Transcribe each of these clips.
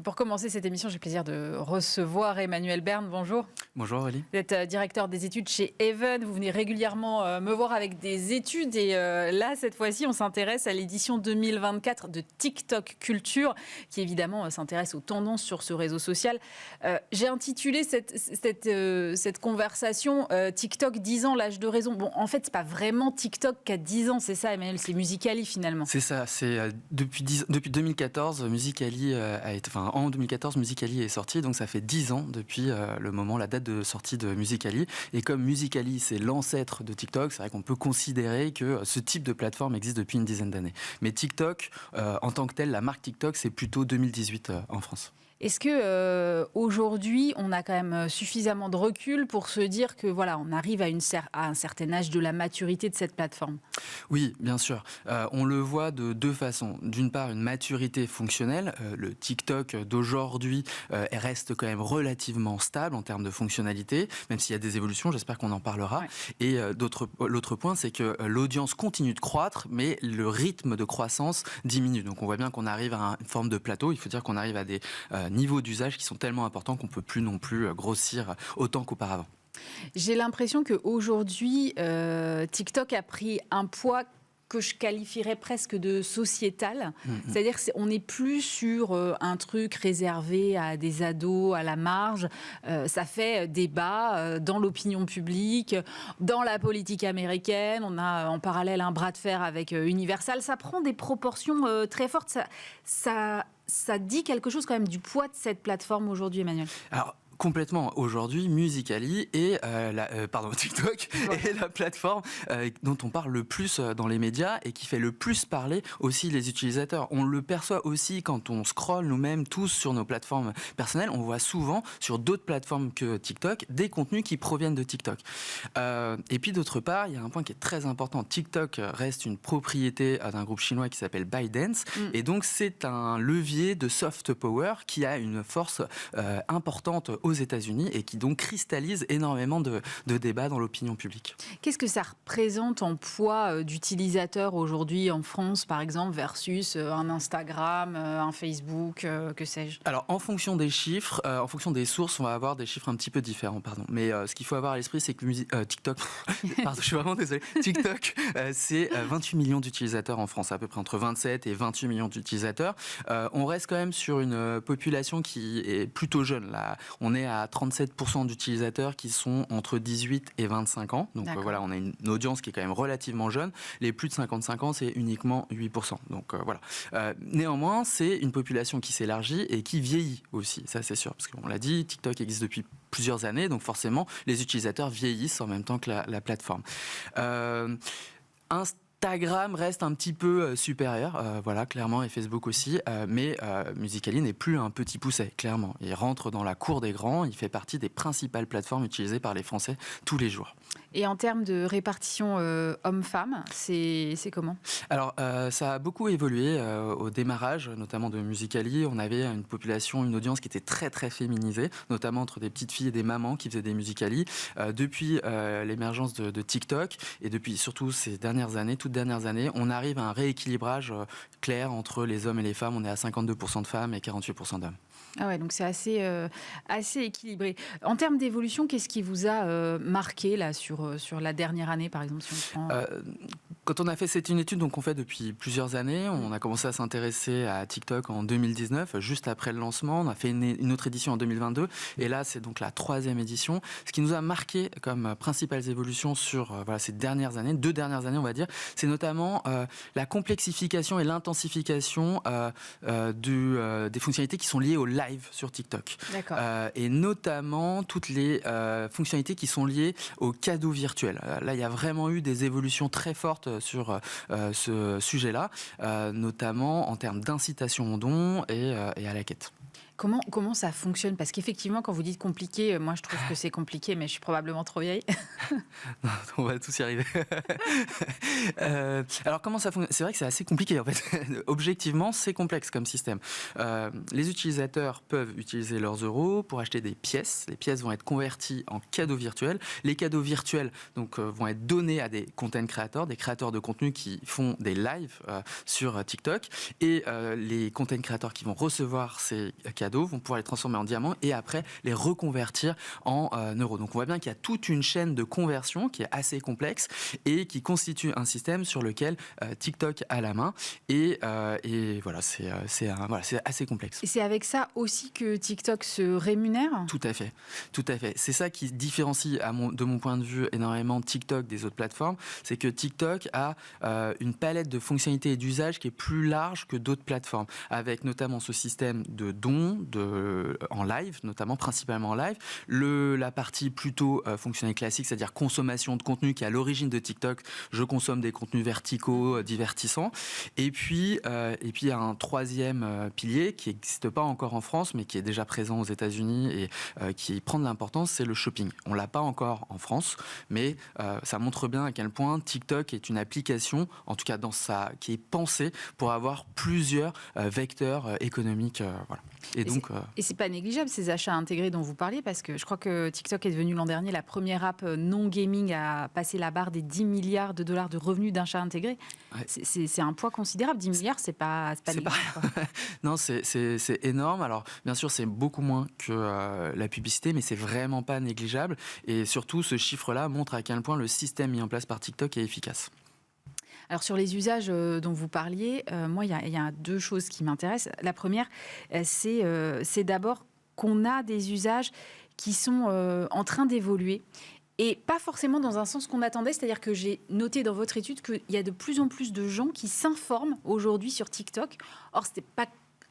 Pour commencer cette émission, j'ai le plaisir de recevoir Emmanuel Berne. Bonjour. Bonjour Aurélie. Vous êtes directeur des études chez Even. Vous venez régulièrement me voir avec des études. Et là, cette fois-ci, on s'intéresse à l'édition 2024 de TikTok Culture, qui évidemment s'intéresse aux tendances sur ce réseau social. J'ai intitulé cette conversation TikTok 10 ans, l'âge de raison. Bon, en fait, c'est pas vraiment TikTok qui a 10 ans, c'est ça, Emmanuel, c'est Musical.ly finalement. C'est ça, c'est depuis 2014, Musical.ly en 2014, Musical.ly est sorti, donc ça fait 10 ans depuis la date de sortie de Musical.ly. Et comme Musical.ly, c'est l'ancêtre de TikTok, c'est vrai qu'on peut considérer que ce type de plateforme existe depuis une dizaine d'années. Mais TikTok, en tant que tel, la marque TikTok, c'est plutôt 2018 en France. Est-ce que aujourd'hui, on a quand même suffisamment de recul pour se dire que voilà, on arrive à un certain âge de la maturité de cette plateforme? Oui, bien sûr. On le voit de deux façons. D'une part, une maturité fonctionnelle. Le TikTok d'aujourd'hui reste quand même relativement stable en termes de fonctionnalité, même s'il y a des évolutions, j'espère qu'on en parlera. Ouais. Et l'autre point, c'est que l'audience continue de croître, mais le rythme de croissance diminue. Donc on voit bien qu'on arrive à une forme de plateau. Il faut dire qu'on arrive à des niveaux d'usage qui sont tellement importants qu'on ne peut plus non plus grossir autant qu'auparavant. J'ai l'impression qu'aujourd'hui, TikTok a pris un poids que je qualifierais presque de sociétal. C'est-à-dire qu'on n'est plus sur un truc réservé à des ados, à la marge. Ça fait débat dans l'opinion publique, dans la politique américaine. On a en parallèle un bras de fer avec Universal. Ça prend des proportions très fortes. Ça dit quelque chose quand même du poids de cette plateforme aujourd'hui, Emmanuel. Alors, complètement. Aujourd'hui, Musical.ly et TikTok est la plateforme dont on parle le plus dans les médias et qui fait le plus parler aussi les utilisateurs. On le perçoit aussi quand on scrolle nous-mêmes tous sur nos plateformes personnelles. On voit souvent sur d'autres plateformes que TikTok des contenus qui proviennent de TikTok. Et puis d'autre part, il y a un point qui est très important. TikTok reste une propriété d'un groupe chinois qui s'appelle ByteDance. Et donc c'est un levier de soft power qui a une force importante aux États-Unis et qui donc cristallise énormément de débats dans l'opinion publique. Qu'est-ce que ça représente en poids d'utilisateurs aujourd'hui en France, par exemple, versus un Instagram, un Facebook, que sais-je? Alors, en fonction des chiffres, en fonction des sources, on va avoir des chiffres un petit peu différents, pardon. Mais ce qu'il faut avoir à l'esprit, c'est que TikTok, pardon, je suis vraiment désolé, TikTok, c'est 28 millions d'utilisateurs en France, à peu près entre 27 et 28 millions d'utilisateurs. On reste quand même sur une population qui est plutôt jeune, là. On est à 37% d'utilisateurs qui sont entre 18 et 25 ans. Donc voilà, on a une audience qui est quand même relativement jeune. Les plus de 55 ans, c'est uniquement 8%. Donc voilà. Néanmoins, c'est une population qui s'élargit et qui vieillit aussi. Ça, c'est sûr. Parce qu'on l'a dit, TikTok existe depuis plusieurs années. Donc forcément, les utilisateurs vieillissent en même temps que la plateforme. Instagram reste un petit peu supérieur, voilà, clairement, et Facebook aussi, mais Musical.ly n'est plus un petit pousset, clairement. Il rentre dans la cour des grands, il fait partie des principales plateformes utilisées par les Français tous les jours. Et en termes de répartition homme-femme, c'est comment? Alors, ça a beaucoup évolué au démarrage, notamment de Musical.ly. On avait une population, une audience qui était très très féminisée, notamment entre des petites filles et des mamans qui faisaient des Musical.ly. Depuis l'émergence de TikTok et depuis surtout ces dernières années, toutes dernières années, on arrive à un rééquilibrage clair entre les hommes et les femmes. On est à 52% de femmes et 48% d'hommes. Ah ouais, donc c'est assez équilibré. En termes d'évolution, qu'est-ce qui vous a marqué là sur la dernière année, par exemple, si on prend... Quand on a fait cette étude, donc on fait depuis plusieurs années, on a commencé à s'intéresser à TikTok en 2019, juste après le lancement. On a fait une autre édition en 2022, et là c'est donc la 3e édition. Ce qui nous a marqué comme principales évolutions sur ces dernières années, 2 dernières années on va dire, c'est notamment la complexification et l'intensification des fonctionnalités qui sont liées au live sur TikTok. D'accord. Et notamment toutes les fonctionnalités qui sont liées aux cadeaux virtuels. Là il y a vraiment eu des évolutions très fortes sur ce sujet-là, notamment en termes d'incitation au don et à la quête. Comment ça fonctionne? Parce qu'effectivement, quand vous dites compliqué, moi je trouve que c'est compliqué, mais je suis probablement trop vieille. Non, on va tous y arriver. Alors comment ça fonctionne? C'est vrai que c'est assez compliqué en fait. Objectivement, c'est complexe comme système. Les utilisateurs peuvent utiliser leurs euros pour acheter des pièces. Les pièces vont être converties en cadeaux virtuels. Les cadeaux virtuels donc, vont être donnés à des content creators, des créateurs de contenu qui font des lives sur TikTok. Et les content creators qui vont recevoir ces cadeaux cadeaux, vont pouvoir les transformer en diamants et après les reconvertir en euros. Donc on voit bien qu'il y a toute une chaîne de conversion qui est assez complexe et qui constitue un système sur lequel TikTok a la main. Et voilà, c'est assez complexe. Et c'est avec ça aussi que TikTok se rémunère ? Tout à fait, tout à fait. C'est ça qui différencie, de mon point de vue, énormément TikTok des autres plateformes. C'est que TikTok a une palette de fonctionnalités et d'usages qui est plus large que d'autres plateformes, avec notamment ce système de dons en live, notamment principalement en live, la partie plutôt fonctionnelle classique, c'est-à-dire consommation de contenu qui est à l'origine de TikTok. Je consomme des contenus verticaux, divertissants. Et puis il y a un troisième pilier qui n'existe pas encore en France, mais qui est déjà présent aux États-Unis et qui prend de l'importance, c'est le shopping. On l'a pas encore en France, mais ça montre bien à quel point TikTok est une application, en tout cas qui est pensée pour avoir plusieurs vecteurs économiques. Voilà. Et c'est pas négligeable ces achats intégrés dont vous parliez, parce que je crois que TikTok est devenu l'an dernier la première app non gaming à passer la barre des 10 milliards de dollars de revenus d'achat intégrés. Ouais. C'est un poids considérable. 10 milliards, c'est pas négligeable. Non, c'est énorme. Alors, bien sûr, c'est beaucoup moins que la publicité, mais c'est vraiment pas négligeable. Et surtout, ce chiffre-là montre à quel point le système mis en place par TikTok est efficace. Alors sur les usages dont vous parliez, moi, il y a deux choses qui m'intéressent. La première, c'est d'abord qu'on a des usages qui sont en train d'évoluer. Et pas forcément dans un sens qu'on attendait, c'est-à-dire que j'ai noté dans votre étude qu'il y a de plus en plus de gens qui s'informent aujourd'hui sur TikTok. Or, ce n'est pas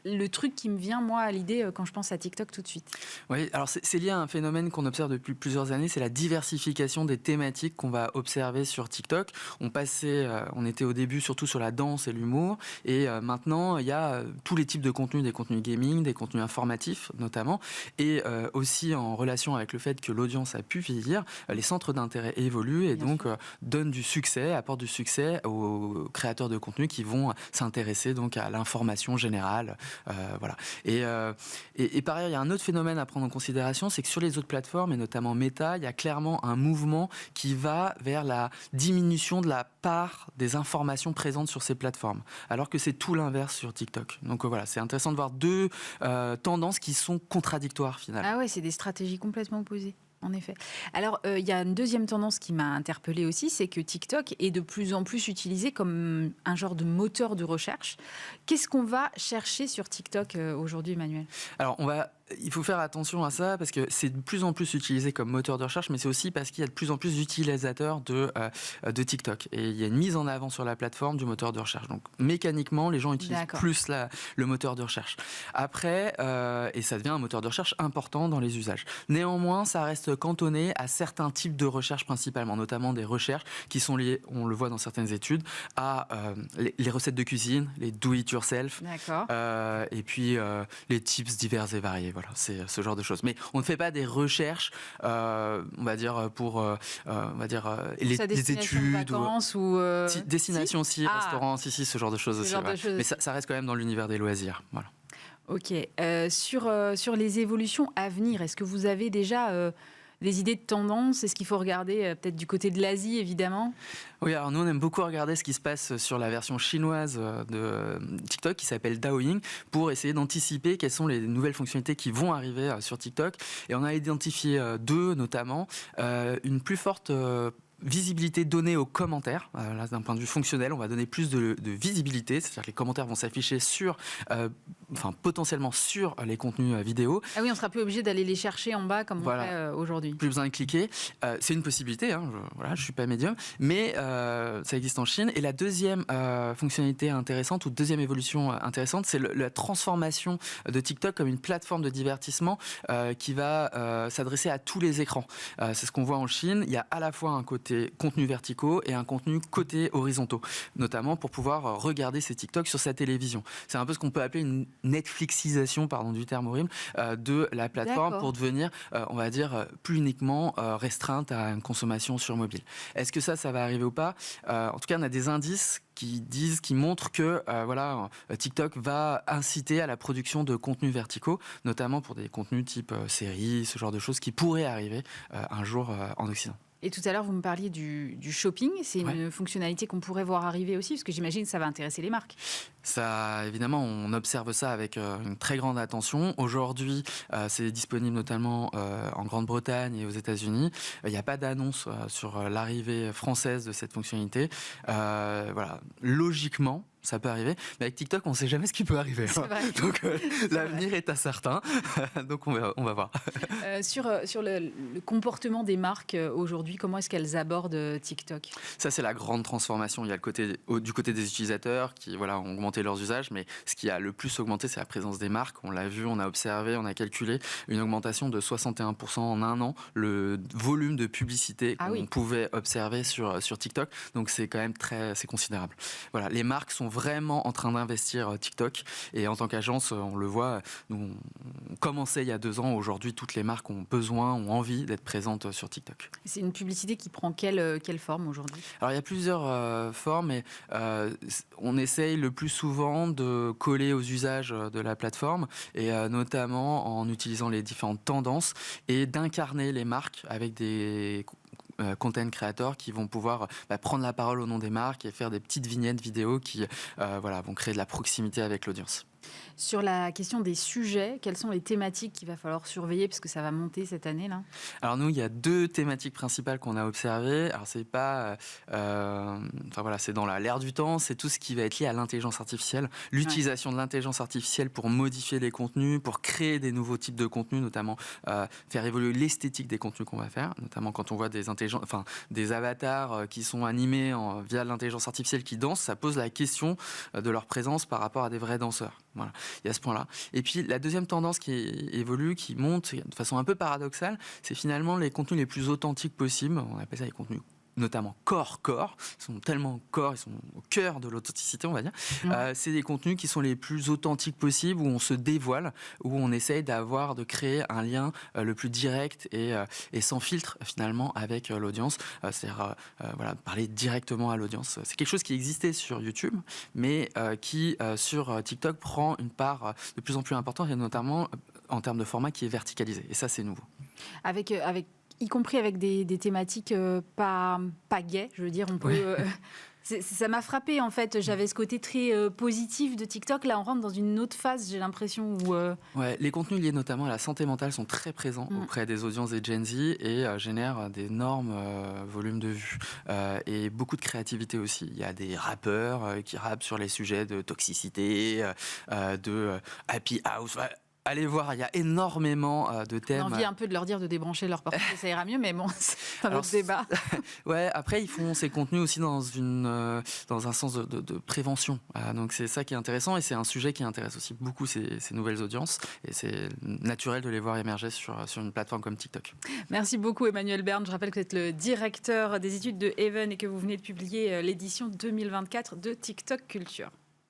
le truc qui me vient, moi, à l'idée quand je pense à TikTok tout de suite. Oui, alors c'est lié à un phénomène qu'on observe depuis plusieurs années, c'est la diversification des thématiques qu'on va observer sur TikTok. On était au début surtout sur la danse et l'humour, et maintenant il y a tous les types de contenus, des contenus gaming, des contenus informatifs notamment, et aussi en relation avec le fait que l'audience a pu vieillir, les centres d'intérêt évoluent et donc apportent du succès aux créateurs de contenu qui vont s'intéresser donc à l'information générale. Voilà. Et par ailleurs, il y a un autre phénomène à prendre en considération, c'est que sur les autres plateformes, et notamment Meta, il y a clairement un mouvement qui va vers la diminution de la part des informations présentes sur ces plateformes, alors que c'est tout l'inverse sur TikTok. Donc voilà, c'est intéressant de voir deux tendances qui sont contradictoires finalement. Ah ouais, c'est des stratégies complètement opposées. En effet. Alors, il y a une deuxième tendance qui m'a interpellée aussi, c'est que TikTok est de plus en plus utilisé comme un genre de moteur de recherche. Qu'est-ce qu'on va chercher sur TikTok aujourd'hui, Emmanuel ? Alors, il faut faire attention à ça parce que c'est de plus en plus utilisé comme moteur de recherche, mais c'est aussi parce qu'il y a de plus en plus d'utilisateurs de TikTok. Et il y a une mise en avant sur la plateforme du moteur de recherche. Donc, mécaniquement, les gens utilisent plus le moteur de recherche. Après, et ça devient un moteur de recherche important dans les usages. Néanmoins, ça reste cantonné à certains types de recherches principalement, notamment des recherches qui sont liées, on le voit dans certaines études, à les recettes de cuisine, les do-it-yourself, et puis les tips divers et variés. Voilà, c'est ce genre de choses. Mais on ne fait pas des recherches, on va dire, pour les études. Vacances destination aussi, restaurant, ce genre de choses aussi. Mais ça reste quand même dans l'univers des loisirs. Voilà. Ok. Sur les évolutions à venir, est-ce que vous avez déjà des idées de tendance ? Est-ce qu'il faut regarder peut-être du côté de l'Asie, évidemment ? Oui, alors nous, on aime beaucoup regarder ce qui se passe sur la version chinoise de TikTok qui s'appelle Douyin pour essayer d'anticiper quelles sont les nouvelles fonctionnalités qui vont arriver sur TikTok. Et on a identifié deux, notamment, une plus forte visibilité donnée aux commentaires. Là, d'un point de vue fonctionnel, on va donner plus de visibilité, c'est-à-dire que les commentaires vont s'afficher potentiellement sur les contenus vidéo. Ah oui, on sera plus obligé d'aller les chercher en bas comme on fait aujourd'hui. Plus besoin de cliquer. C'est une possibilité, je suis pas médium, mais ça existe en Chine. Et la deuxième fonctionnalité intéressante, ou deuxième évolution intéressante, c'est la transformation de TikTok comme une plateforme de divertissement qui va s'adresser à tous les écrans. C'est ce qu'on voit en Chine. Il y a à la fois un côté contenus verticaux et un contenu côté horizontaux, notamment pour pouvoir regarder ces TikTok sur sa télévision. C'est un peu ce qu'on peut appeler une Netflixisation, pardon du terme horrible, de la plateforme pour devenir, on va dire, plus uniquement restreinte à une consommation sur mobile. Est-ce que ça va arriver ou pas ? En tout cas, on a des indices qui montrent que TikTok va inciter à la production de contenus verticaux, notamment pour des contenus type séries, ce genre de choses qui pourraient arriver un jour en Occident. Et tout à l'heure, vous me parliez du shopping. C'est Ouais. une fonctionnalité qu'on pourrait voir arriver aussi, parce que j'imagine que ça va intéresser les marques. Ça, évidemment, on observe ça avec une très grande attention. Aujourd'hui, c'est disponible notamment en Grande-Bretagne et aux États-Unis. Il n'y a pas d'annonce sur l'arrivée française de cette fonctionnalité. Voilà, logiquement, ça peut arriver. Mais avec TikTok, on ne sait jamais ce qui peut arriver. C'est vrai. Donc, l'avenir est incertain. Donc, on va voir. Sur le comportement des marques aujourd'hui, comment est-ce qu'elles abordent TikTok? Ça, c'est la grande transformation. Il y a du côté des utilisateurs qui ont augmenté leurs usages, mais ce qui a le plus augmenté, c'est la présence des marques. On l'a vu, on a observé, on a calculé une augmentation de 61% en un an, le volume de publicité qu'on pouvait observer sur TikTok. Donc, c'est quand même c'est considérable. Voilà, les marques sont vraiment en train d'investir TikTok. Et en tant qu'agence, on le voit, nous, on commençait il y a 2 ans. Aujourd'hui, toutes les marques ont besoin, ont envie d'être présentes sur TikTok. C'est une publicité qui prend quelle forme aujourd'hui? Alors, il y a plusieurs formes, mais on essaye le plus souvent de coller aux usages de la plateforme, et notamment en utilisant les différentes tendances et d'incarner les marques avec des content creators qui vont pouvoir prendre la parole au nom des marques et faire des petites vignettes vidéo qui vont créer de la proximité avec l'audience. Sur la question des sujets, quelles sont les thématiques qu'il va falloir surveiller, parce que ça va monter cette année-là? Alors nous, il y a 2 thématiques principales qu'on a observées. Alors c'est pas, c'est dans l'ère du temps, c'est tout ce qui va être lié à l'intelligence artificielle, l'utilisation de l'intelligence artificielle pour modifier les contenus, pour créer des nouveaux types de contenus, notamment faire évoluer l'esthétique des contenus qu'on va faire, notamment quand on voit des avatars qui sont animés via l'intelligence artificielle qui dansent, ça pose la question de leur présence par rapport à des vrais danseurs. Voilà, il y a ce point-là. Et puis la deuxième tendance qui évolue, qui monte de façon un peu paradoxale, c'est finalement les contenus les plus authentiques possibles. On appelle ça les contenus notamment corps. Ils sont tellement corps, ils sont au cœur de l'authenticité, on va dire. C'est des contenus qui sont les plus authentiques possibles, où on se dévoile, où on essaye de créer un lien le plus direct et sans filtre finalement avec l'audience. C'est-à-dire parler directement à l'audience. C'est quelque chose qui existait sur YouTube, mais qui sur TikTok prend une part de plus en plus importante, et notamment en termes de format qui est verticalisé. Et ça, c'est nouveau. Y compris avec des thématiques pas gaies, je veux dire, on peut... Ça m'a frappé en fait, j'avais ce côté très positif de TikTok, là on rentre dans une autre phase, j'ai l'impression où... Les contenus liés notamment à la santé mentale sont très présents auprès des audiences des Gen Z et génèrent d'énormes volumes de vues et beaucoup de créativité aussi. Il y a des rappeurs qui rappent sur les sujets de toxicité, de happy house... Allez voir, il y a énormément de thèmes. On a envie un peu de leur dire de débrancher leur portable, ça ira mieux, mais bon, c'est un autre débat. Après, ils font ces contenus aussi dans un sens de prévention. Donc c'est ça qui est intéressant, et c'est un sujet qui intéresse aussi beaucoup ces nouvelles audiences. Et c'est naturel de les voir émerger sur une plateforme comme TikTok. Merci beaucoup Emmanuel Berne. Je rappelle que vous êtes le directeur des études de Even et que vous venez de publier l'édition 2024 de TikTok Culture.